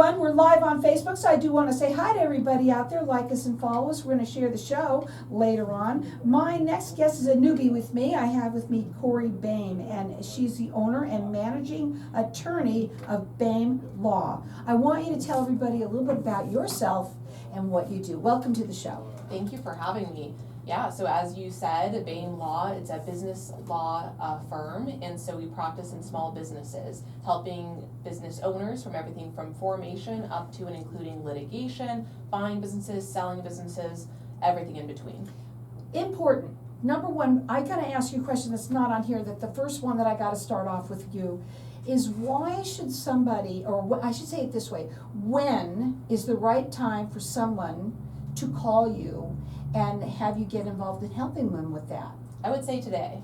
everyone. We're live on Facebook, so I do want to say hi to everybody out there. Like us and follow us. We're going to share the show later on. My next guest is a newbie with me. I have with me Korey Bahme, and she's the owner and managing attorney of BAHME Law. I want you to tell everybody a little bit about yourself and what you do. Welcome to the show. Thank you for having me. Yeah, so as you said, BAHME Law, it's a business law firm, and so we practice in small businesses, helping business owners from everything from formation up to and including litigation, buying businesses, selling businesses, everything in between. Important. Number one, I gotta ask you a question that's not on here, that the first one that I gotta start off with you is, why should somebody, or I should say it this way, when is the right time for someone to call you and have you get involved in helping them with that? I would say today.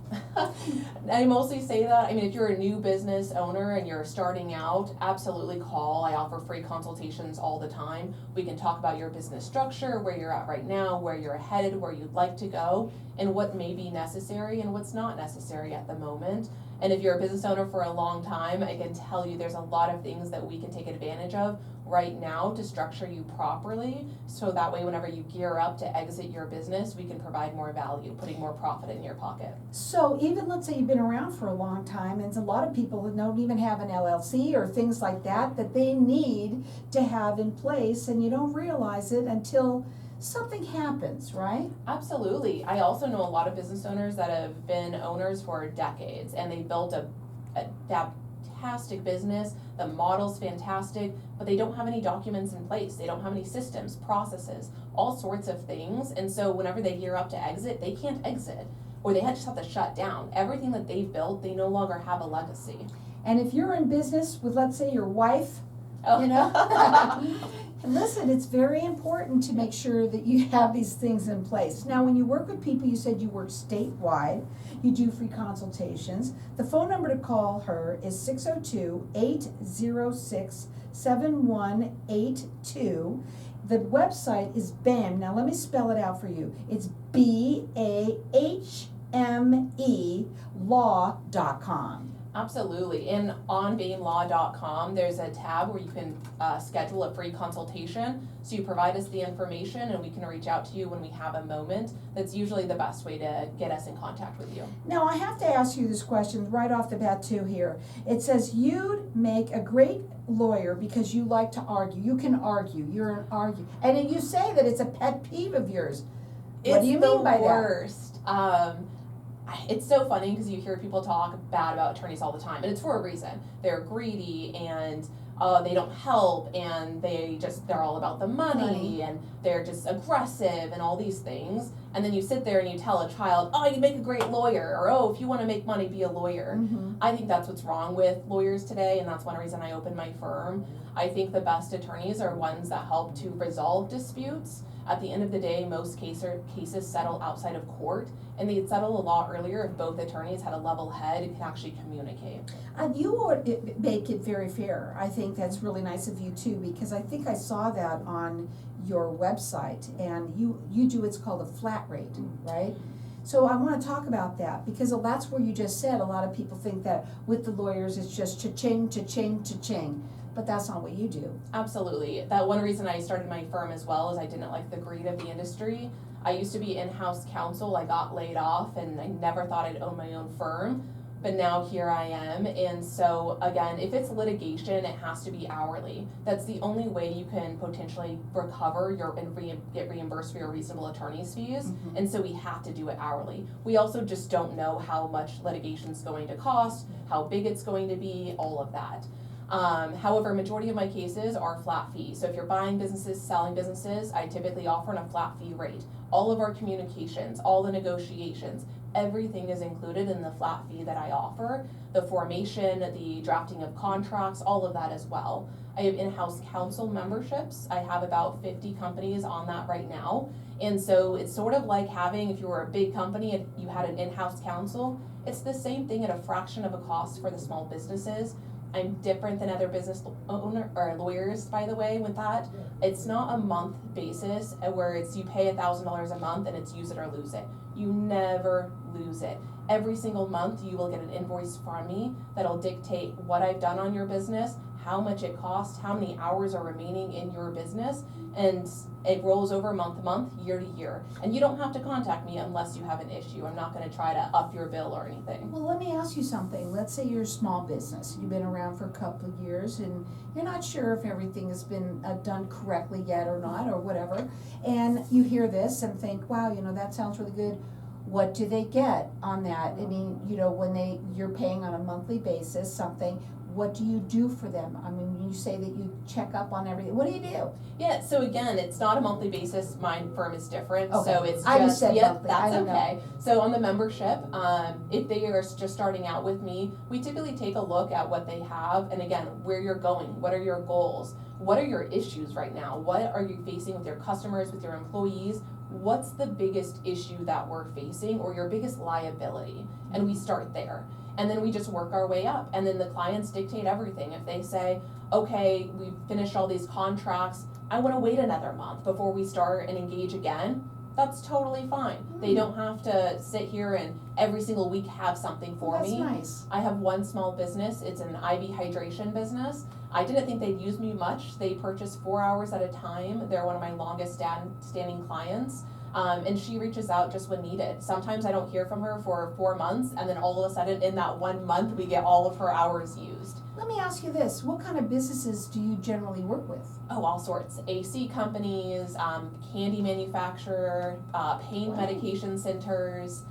I mostly say that. I mean, if you're a new business owner and you're starting out, absolutely call. I offer free consultations all the time. We can talk about your business structure, where you're at right now, where you're headed, where you'd like to go, and what may be necessary and what's not necessary at the moment. And if you're a business owner for a long time, I can tell you there's a lot of things that we can take advantage of right now to structure you properly, so that way whenever you gear up to exit your business, we can provide more value, putting more profit in your pocket. So even, let's say you've been around for a long time, and a lot of people that don't even have an LLC or things like that they need to have in place, and you don't realize it until something happens, right? Absolutely. I also know a lot of business owners that have been owners for decades, and they built a fantastic business. The model's fantastic, but they don't have any documents in place. They don't have any systems, processes, all sorts of things. And so whenever they gear up to exit, they can't exit, or they just have to shut down. Everything that they've built, they no longer have a legacy. And if you're in business with, let's say, your wife, you know, listen, it's very important to make sure that you have these things in place. Now, when you work with people, you said you work statewide, you do free consultations. The phone number to call her is 602-806-7182. The website is BAHME. Now, let me spell it out for you. It's BAHME law.com. Absolutely. And on BAHMELaw.com, there's a tab where you can schedule a free consultation. So you provide us the information and we can reach out to you when we have a moment. That's usually the best way to get us in contact with you. Now, I have to ask you this question right off the bat too here. It says you'd make a great lawyer because you like to argue. You can argue. You're an arguer. And then you say that it's a pet peeve of yours. What do you mean by that? It's the worst. It's so funny because you hear people talk bad about attorneys all the time, and it's for a reason. They're greedy, and they don't help, and they're all about the money, and they're just aggressive and all these things. And then you sit there and you tell a child, oh, you make a great lawyer, or oh, if you want to make money, be a lawyer. Mm-hmm. I think that's what's wrong with lawyers today, and that's one reason I opened my firm. I think the best attorneys are ones that help to resolve disputes. At the end of the day, most cases settle outside of court, and they'd settle a lot earlier if both attorneys had a level head and could actually communicate. You would make it very fair. I think that's really nice of you too, because I think I saw that on your website, and you do, it's called a flat rate, right? So I want to talk about that, because that's where you just said a lot of people think that with the lawyers it's just cha-ching, cha-ching, cha-ching. But that's not what you do. Absolutely. That one reason I started my firm as well is I didn't like the greed of the industry. I used to be in-house counsel. I got laid off, and I never thought I'd own my own firm. But now here I am. And so again, if it's litigation, it has to be hourly. That's the only way you can potentially recover get reimbursed for your reasonable attorney's fees. Mm-hmm. And so we have to do it hourly. We also just don't know how much litigation is going to cost, how big it's going to be, all of that. However, majority of my cases are flat fees. So if you're buying businesses, selling businesses, I typically offer on a flat fee rate. All of our communications, all the negotiations, everything is included in the flat fee that I offer. The formation, the drafting of contracts, all of that as well. I have in-house counsel memberships. I have about 50 companies on that right now. And so it's sort of like having, if you were a big company and you had an in-house counsel, it's the same thing at a fraction of a cost for the small businesses. I'm different than other business owner or lawyers, by the way, with that. It's not a month basis where it's you pay $1,000 a month and it's use it or lose it. You never lose it. Every single month you will get an invoice from me that'll dictate what I've done on your business, how much it costs, how many hours are remaining in your business, and it rolls over month to month, year to year. And you don't have to contact me unless you have an issue. I'm not gonna try to up your bill or anything. Well, let me ask you something. Let's say you're a small business. You've been around for a couple of years and you're not sure if everything has been done correctly yet or not or whatever. And you hear this and think, wow, that sounds really good. What do they get on that? I mean, when you're paying on a monthly basis something, what do you do for them? I mean, you say that you check up on everything. What do you do? Yeah, so again, it's not a monthly basis. My firm is different, Okay. so it's I just, said yeah, monthly. that's I don't okay. So on the membership, if they are just starting out with me, we typically take a look at what they have, and again, where you're going, what are your goals, what are your issues right now, what are you facing with your customers, with your employees, what's the biggest issue that we're facing, or your biggest liability, and we start there. And then we just work our way up, and then the clients dictate everything. If they say, okay, we've finished all these contracts, I wanna wait another month before we start and engage again, that's totally fine. They don't have to sit here and every single week have something for me. That's nice. I have one small business, it's an IV hydration business. I didn't think they'd use me much. They purchase 4 hours at a time. They're one of my longest standing clients. And she reaches out just when needed. Sometimes I don't hear from her for 4 months, and then all of a sudden in that 1 month we get all of her hours used. Let me ask you this. What kind of businesses do you generally work with? Oh, all sorts. AC companies, candy manufacturer, pain Wow. medication centers,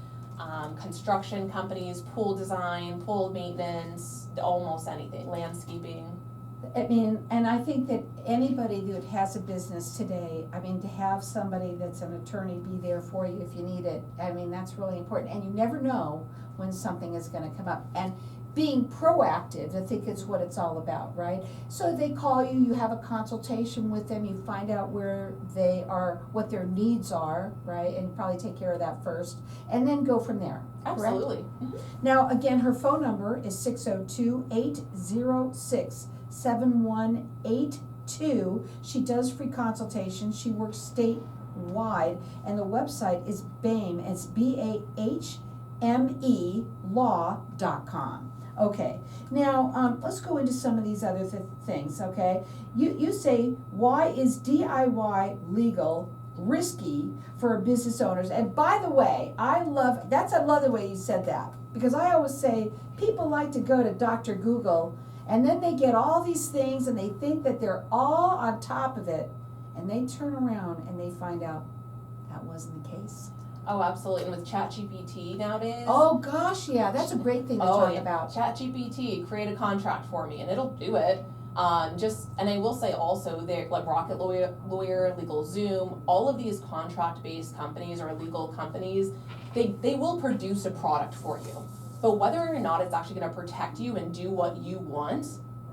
construction companies, pool design, pool maintenance, almost anything, landscaping. I mean, and I think that anybody that has a business today, I mean, to have somebody that's an attorney be there for you if you need it, I mean, that's really important. And you never know when something is gonna come up. And being proactive, I think is what it's all about, right? So they call you, you have a consultation with them, you find out where they are, what their needs are, right? And you probably take care of that first, and then go from there. Correct? Absolutely. Now, again, her phone number is 602-806-7182. She does free consultations. She works statewide, and the website is BAHME. It's BAHME law.com. Okay, now let's go into some of these other things, okay? You say, why is DIY legal risky for business owners? And by the way, I love the way you said that, because I always say people like to go to Dr. Google and then they get all these things and they think that they're all on top of it, and they turn around and they find out that wasn't the case. Oh, absolutely. And with ChatGPT nowadays. Oh gosh, yeah, that's a great thing to talk about. ChatGPT, create a contract for me, and it'll do it. And I will say also, they're like Rocket Lawyer, LegalZoom, all of these contract-based companies or legal companies, they will produce a product for you. But whether or not it's actually going to protect you and do what you want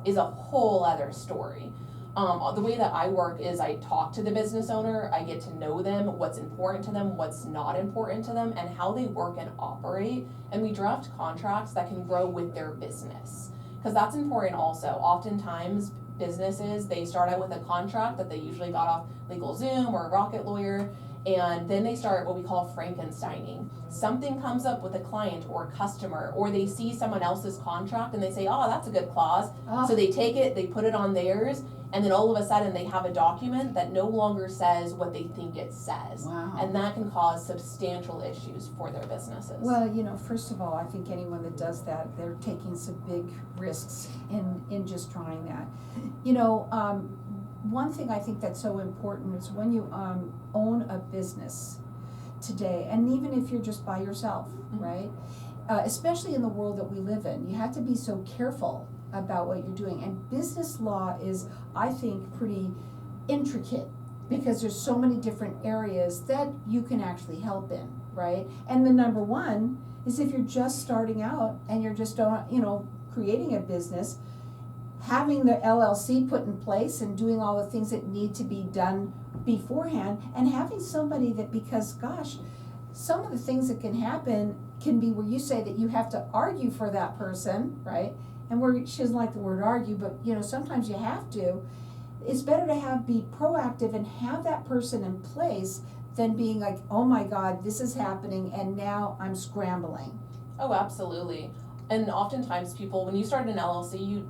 is a whole other story. The way that I work is I talk to the business owner, I get to know them, what's important to them, what's not important to them, and how they work and operate, and we draft contracts that can grow with their business. Because that's important also. Oftentimes, businesses, they start out with a contract that they usually got off LegalZoom or Rocket Lawyer, and then they start what we call Frankensteining. Something comes up with a client or a customer, or they see someone else's contract and they say, oh, that's a good clause. Oh. So they take it, they put it on theirs, and then all of a sudden they have a document that no longer says what they think it says. Wow. And that can cause substantial issues for their businesses. Well, first of all, I think anyone that does that, they're taking some big risks in just trying that. One thing I think that's so important is when you own a business today, and even if you're just by yourself, right? Especially in the world that we live in, you have to be so careful about what you're doing. And business law is, I think, pretty intricate because there's so many different areas that you can actually help in, right? And the number one is if you're just starting out and you're just, creating a business, having the LLC put in place and doing all the things that need to be done beforehand, and having somebody that, because gosh, some of the things that can happen can be where you say that you have to argue for that person, right? And where she doesn't like the word argue, but sometimes you have to. It's better to be proactive and have that person in place than being like, oh my God, this is happening and now I'm scrambling. Oh, absolutely. And oftentimes people, when you start an LLC,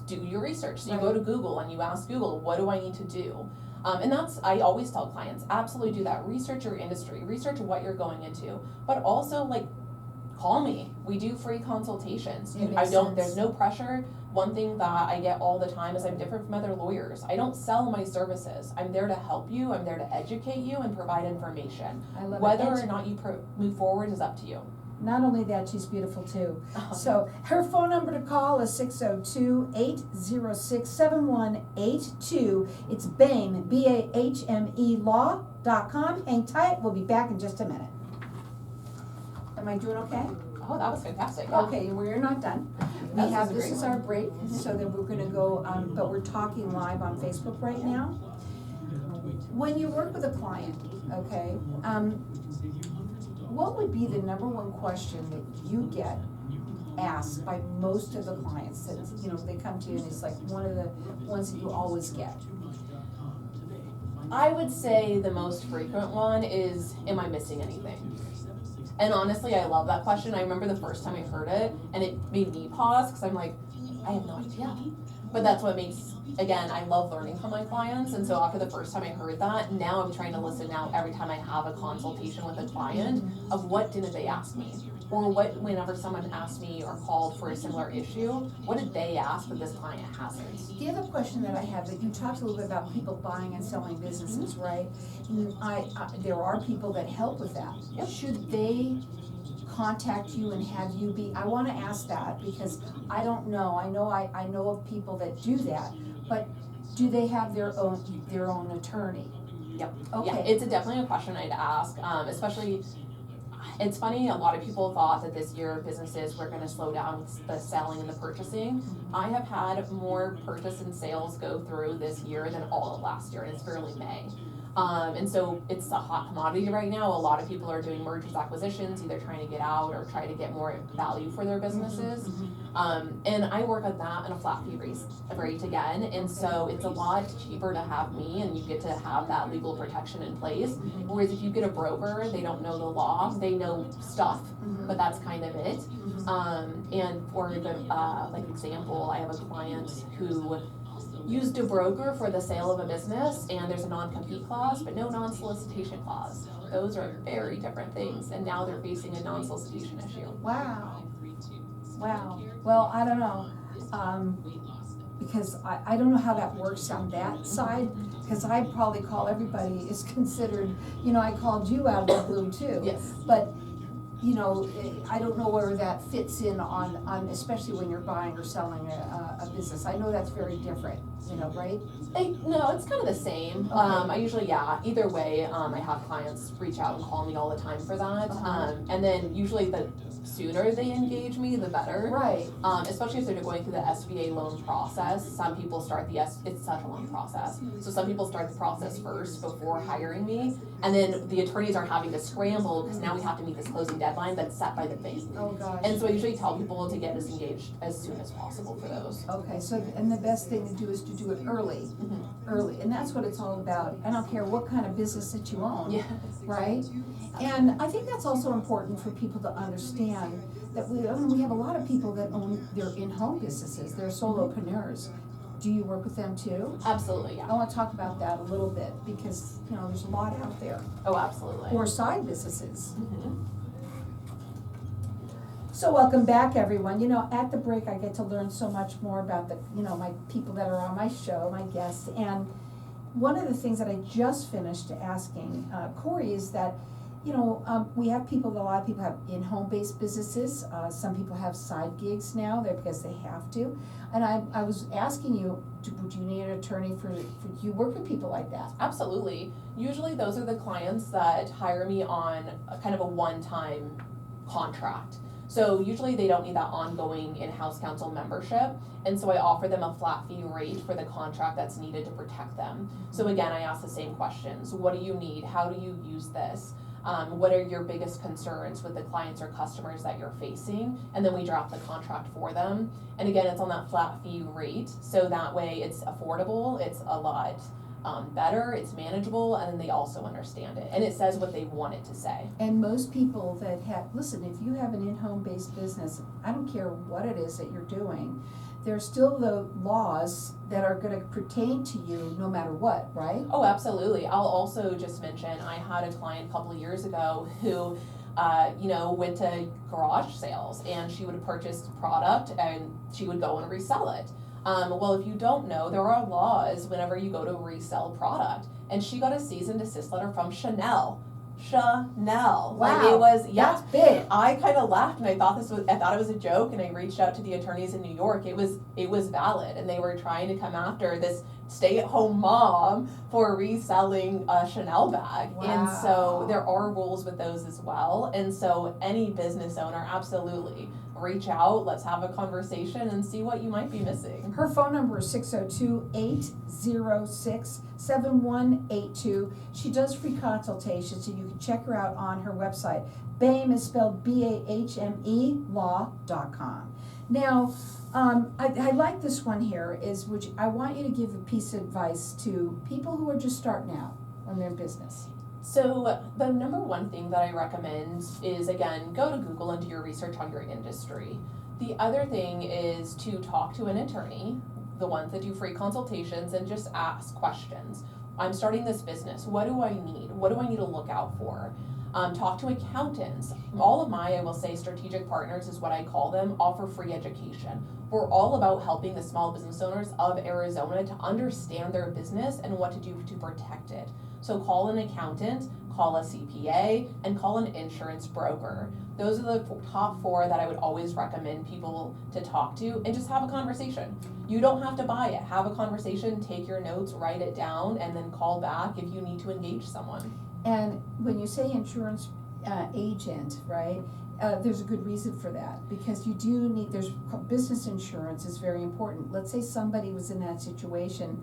do your research. So you Right. go to Google and you ask Google, what do I need to do? And I always tell clients, absolutely do that. Research your industry, research what you're going into, but also like, call me. We do free consultations. It makes There's sense. no pressure. One thing that I get all the time is I'm different from other lawyers. I don't sell my services. I'm there to help you, I'm there to educate you and provide information. I love it. Whether And or not you move forward is up to you. not only that, she's beautiful too. So her phone number to call is 602-806-7182. It's BAHME, BAHME law.com. Hang tight, we'll be back in just a minute. Am I doing okay? Oh, that was fantastic. Yeah. Okay, we're not done. This is our break, so then we're gonna go, but we're talking live on Facebook right now. When you work with a client, okay, what would be the number one question that you get asked by most of the clients that, you know, they come to you and it's like one of the ones that you always get? I would say the most frequent one is, am I missing anything? And honestly, I love that question. I remember the first time I heard it, and it made me pause, because I'm like, I have no idea. But that's what makes, again, I love learning from my clients, and so after the first time I heard that, now I'm trying to listen now every time I have a consultation with a client of what didn't they ask me? Or whenever someone asked me or called for a similar issue, what did they ask that this client hasn't? The other question that I have, that you talked a little bit about people buying and selling businesses, right? And there are people that help with that. Yep. Should they contact you and have you be, I wanna ask that because I don't know, I know of people that do that, but do they have their own attorney? Yep. Okay. Yeah, it's definitely a question I'd ask, especially, it's funny, a lot of people thought that this year businesses were gonna slow down the selling and the purchasing. I have had more purchase and sales go through this year than all of last year, and it's fairly May. And so it's a hot commodity right now. A lot of people are doing mergers, acquisitions, either trying to get out or try to get more value for their businesses. And I work on that in a flat fee rate again, and so it's a lot cheaper to have me, and you get to have that legal protection in place. Whereas if you get a broker, they don't know the law, they know stuff, but that's kind of it. And for the like example, I have a client who used a broker for the sale of a business, and there's a non-compete clause, but no non-solicitation clause. Those are very different things, and now they're facing a non-solicitation issue. Wow. Well, I don't know, because I don't know how that works on that side, because I probably call everybody is considered, you know, I called you out of the blue too. Yes. But, you know, I don't know where that fits in on especially when you're buying or selling a business. I know that's very different, you know, right? No, it's kind of the same. Okay. I usually, either way, I have clients reach out and call me all the time for that. And then usually the sooner they engage me, the better. Right. Especially if they're going through the SBA loan process. Some people start it's such a long process. So some people start the process first before hiring me, and then the attorneys are having to scramble because now we have to meet this closing deadline that's set by the bank. Oh, gosh. And so I usually tell people to get us engaged as soon as possible for those. Okay, so, and the best thing to do is to do it early, and that's what it's all about. I don't care what kind of business that you own, Yeah. right? And I think that's also important for people to understand that we have a lot of people that own their in-home businesses, they're solopreneurs. Do you work with them too? Absolutely, I yeah. wanna talk about that a little bit, because, you know, there's a lot out there, Oh, absolutely. or side businesses. Mhm. So welcome back, everyone. You know, at the break, I get to learn so much more about my people that are on my show, my guests. And one of the things that I just finished asking Korey is that, you know, we have a lot of people have in-home based businesses. Some people have side gigs now because they have to. And I was asking you, would you need an attorney for you work with people like that? Absolutely. Usually those are the clients that hire me on a kind of a one-time contract. So usually they don't need that ongoing in-house counsel membership, and so I offer them a flat fee rate for the contract that's needed to protect them. So again, I ask the same questions. What do you need? How do you use this? What are your biggest concerns with the clients or customers that you're facing? And then we draft the contract for them. And again, it's on that flat fee rate, so that way it's affordable, it's a lot better, it's manageable, and then they also understand it. And it says what they want it to say. And most people that listen, if you have an in-home based business, I don't care what it is that you're doing, there's still the laws that are gonna pertain to you no matter what, right? Oh, absolutely. I'll also just mention, I had a client a couple of years ago who, went to garage sales, and she would have purchased product and she would go and resell it. Well, if you don't know, there are laws whenever you go to resell product, and she got a cease and desist letter from Chanel. Chanel. Like, Wow, it was, that's big. I kind of laughed, and I thought it was a joke, and I reached out to the attorneys in New York. It was valid, and they were trying to come after this stay-at-home mom for reselling a Chanel bag. And so there are rules with those as well. And so any business owner, absolutely, reach out, let's have a conversation and see what you might be missing. Her phone number is 602-806-7182. She does free consultations, and you can check her out on her website. BAHME is spelled BAHME law.com. Now, I like this one here, which I want you to give a piece of advice to people who are just starting out on their business. So the number one thing that I recommend is, again, go to Google and do your research on your industry. The other thing is to talk to an attorney, the ones that do free consultations, and just ask questions. I'm starting this business. What do I need? What do I need to look out for? Talk to accountants. All of my, I will say, strategic partners is what I call them, offer free education. We're all about helping the small business owners of Arizona to understand their business and what to do to protect it. So call an accountant, call a CPA, and call an insurance broker. Those are the top 4 that I would always recommend people to talk to, and just have a conversation. You don't have to buy it. Have a conversation, take your notes, write it down, and then call back if you need to engage someone. And when you say insurance agent, right, there's a good reason for that, because you do need, business insurance is very important. Let's say somebody was in that situation,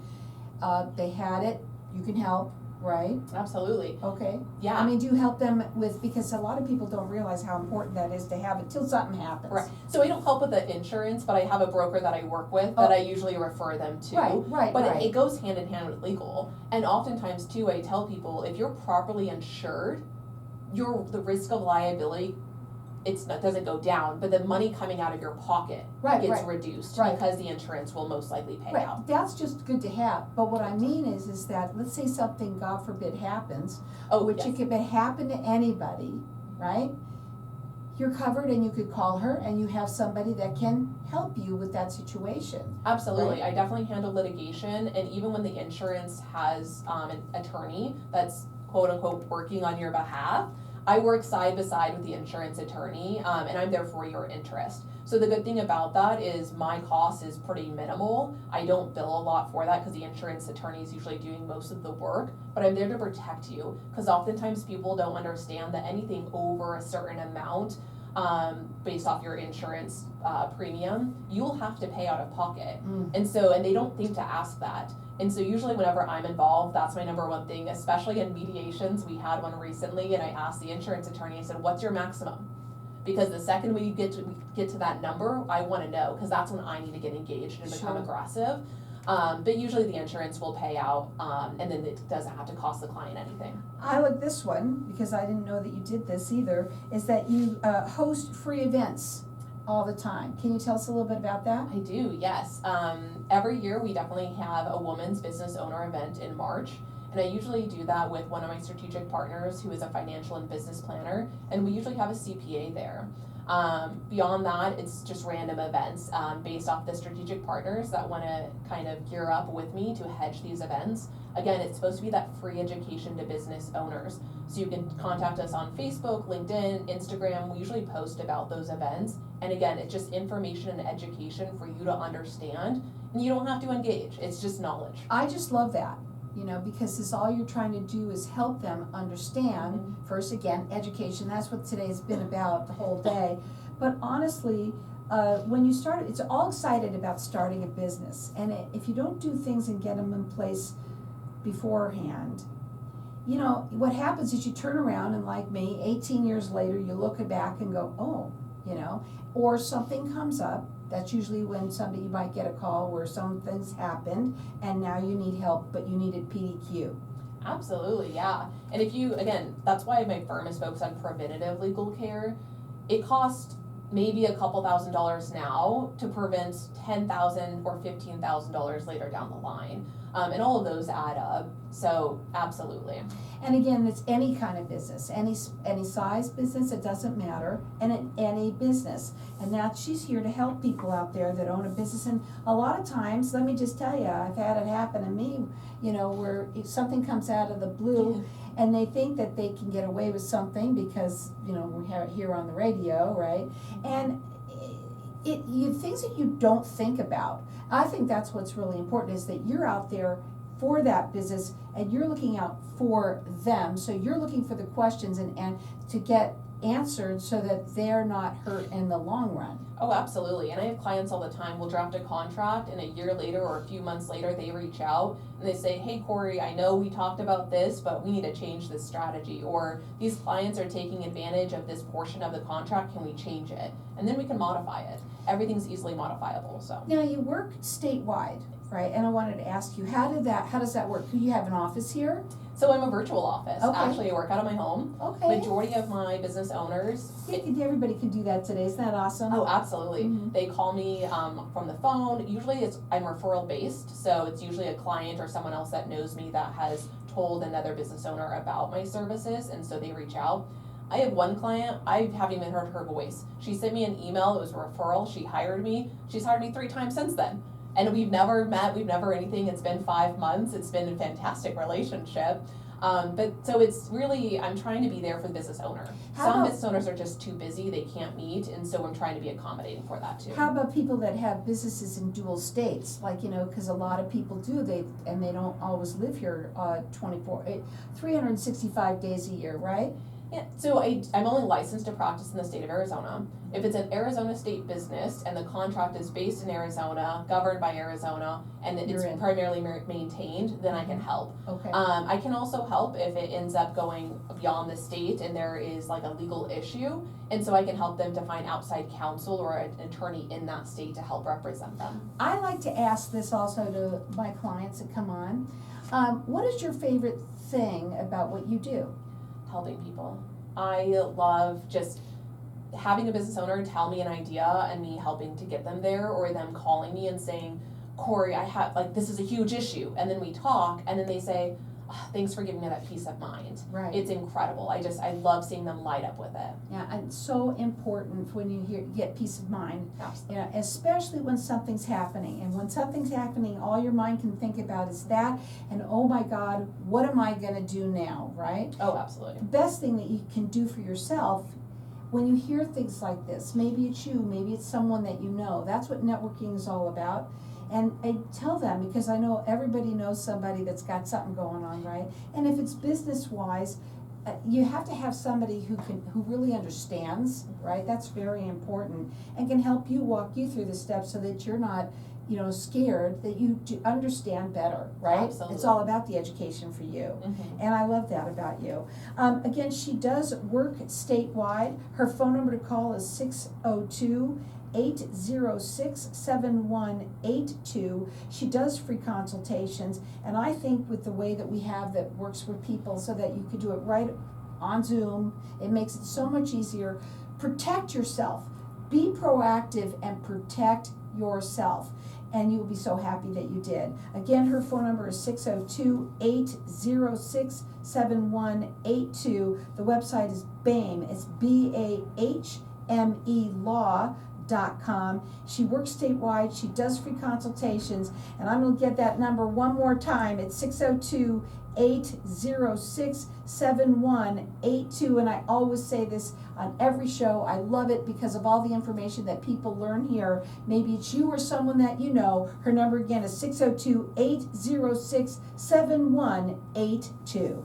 they had it, you can help, right? Absolutely. Okay. Yeah. I mean, do you help them with, because a lot of people don't realize how important that is to have it till something happens. Right. So I don't help with the insurance, but I have a broker that I work with that I usually refer them to. Right. But it goes hand in hand with legal. And oftentimes too, I tell people, if you're properly insured, the risk of liability, doesn't go down, but the money coming out of your pocket gets reduced because the insurance will most likely pay out. That's just good to have. But what I mean is that, let's say something, God forbid, happens, it could happen to anybody, right? You're covered, and you could call her, and you have somebody that can help you with that situation. Absolutely. Right? I definitely handle litigation, and even when the insurance has an attorney that's quote unquote working on your behalf, I work side by side with the insurance attorney, and I'm there for your interest. So the good thing about that is my cost is pretty minimal. I don't bill a lot for that because the insurance attorney is usually doing most of the work, but I'm there to protect you, because oftentimes people don't understand that anything over a certain amount, based off your insurance premium, you'll have to pay out of pocket. And they don't think to ask that. And so usually whenever I'm involved, that's my number one thing, especially in mediations. We had one recently, and I asked the insurance attorney, I said, what's your maximum? Because the second we get to that number, I want to know, because that's when I need to get engaged and become aggressive. But usually the insurance will pay out, and then it doesn't have to cost the client anything. I like this one, because I didn't know that you did this either, is that you host free events all the time. Can you tell us a little bit about that? I do, yes. Every year we definitely have a women's business owner event in March, and I usually do that with one of my strategic partners who is a financial and business planner, and we usually have a CPA there. Beyond that, it's just random events based off the strategic partners that want to kind of gear up with me to hedge these events. Again, it's supposed to be that free education to business owners. So you can contact us on Facebook, LinkedIn, Instagram. We usually post about those events. And again, it's just information and education for you to understand. And you don't have to engage. It's just knowledge. I just love that, because it's all you're trying to do is help them understand. First, again, education. That's what today's been about the whole day. But honestly, when you start, it's all excited about starting a business. And if you don't do things and get them in place beforehand, what happens is you turn around, and like me, 18 years later, you look back and go, or something comes up. That's usually when you might get a call where something's happened and now you need help, but you needed PDQ. Absolutely, yeah. And that's why my firm is focused on preventative legal care. It costs maybe a couple $1,000s now to prevent $10,000 or $15,000 later down the line. And all of those add up, so absolutely. And again, it's any kind of business, any size business, it doesn't matter, and any business. And now she's here to help people out there that own a business. And a lot of times, let me just tell you, I've had it happen to me, where if something comes out of the blue and they think that they can get away with something because, we have it here on the radio, right? And things that you don't think about. I think that's what's really important, is that you're out there for that business and you're looking out for them. So you're looking for the questions and to get answered so that they're not hurt in the long run. Oh, absolutely. And I have clients all the time, we'll draft a contract and a year later or a few months later they reach out and they say, hey Korey, I know we talked about this, but we need to change this strategy, or these clients are taking advantage of this portion of the contract, can we change it? And then we can modify it. Everything's easily modifiable, so. Now you work statewide, right? And I wanted to ask you, how does that work? Do you have an office here? So I'm a virtual office. Okay. Actually, I work out of my home. Okay. Majority of my business owners. Everybody can do that today. Isn't that awesome? Oh, absolutely. Mm-hmm. They call me from the phone. Usually I'm referral based, so it's usually a client or someone else that knows me that has told another business owner about my services, and so they reach out. I have one client, I haven't even heard her voice. She sent me an email, it was a referral, she hired me. She's hired me 3 times since then. And we've never met, we've never anything, it's been 5 months, it's been a fantastic relationship. But so it's really, I'm trying to be there for the business owner. Some business owners are just too busy, they can't meet, and so I'm trying to be accommodating for that too. How about people that have businesses in dual states? Like, because a lot of people do, they don't always live here 365 days a year, right? Yeah, so I'm only licensed to practice in the state of Arizona. If it's an Arizona state business and the contract is based in Arizona, governed by Arizona, and it's primarily maintained, then I can help. Okay. I can also help if it ends up going beyond the state and there is like a legal issue, and so I can help them to find outside counsel or an attorney in that state to help represent them. I like to ask this also to my clients that come on. What is your favorite thing about what you do? Helping people. I love just having a business owner tell me an idea and me helping to get them there, or them calling me and saying, Korey, I have, this is a huge issue, and then we talk and then they say, oh, thanks for giving me that peace of mind. Right. It's incredible. I love seeing them light up with it. Yeah, and it's so important when you get peace of mind. Absolutely. Especially when something's happening. And when something's happening, all your mind can think about is that, and oh my God, what am I gonna do now, right? Oh, absolutely. The best thing that you can do for yourself when you hear things like this, maybe it's you, maybe it's someone that you know, that's what networking is all about. And I tell them, because I know everybody knows somebody that's got something going on, right? And if it's business-wise, you have to have somebody who really understands, right? That's very important, and can help you, walk you through the steps so that you're not, scared, that you understand better, right? Absolutely. It's all about the education for you. Mm-hmm. And I love that about you. Again, she does work statewide. Her phone number to call is 602-806-7182. She does free consultations, and I think with the way that we have that works for people so that you could do it right on Zoom, it makes it so much easier. Protect yourself. Be proactive and protect yourself, and you'll be so happy that you did. Again, her phone number is 602-806-7182. The website is BAHME. It's BAHME law.com. She works statewide. She does free consultations, and I'm going to get that number one more time. It's 602-806-7182, and I always say this on every show. I love it because of all the information that people learn here. Maybe it's you or someone that you know. Her number again is 602-806-7182.